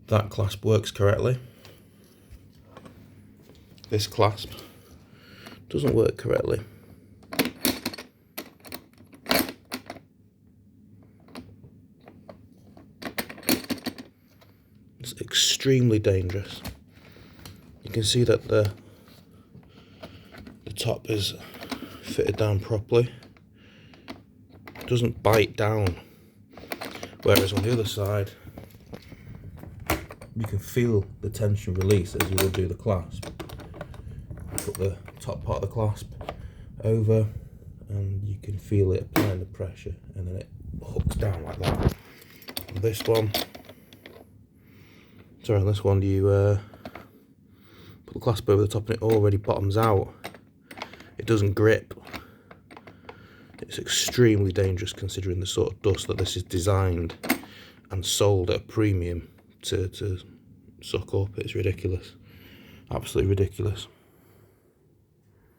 that clasp works correctly. This clasp doesn't work correctly. It's extremely dangerous. You can see that the top is fitted down properly. It doesn't bite down, whereas on the other side you can feel the tension release as you would do the clasp. Put the top part of the clasp over and you can feel it applying the pressure, and then it hooks down like that. And this one you put the clasp over the top and it already bottoms out. It doesn't grip. It's extremely dangerous considering the sort of dust that this is designed and sold at a premium to suck up. It's ridiculous. Absolutely ridiculous.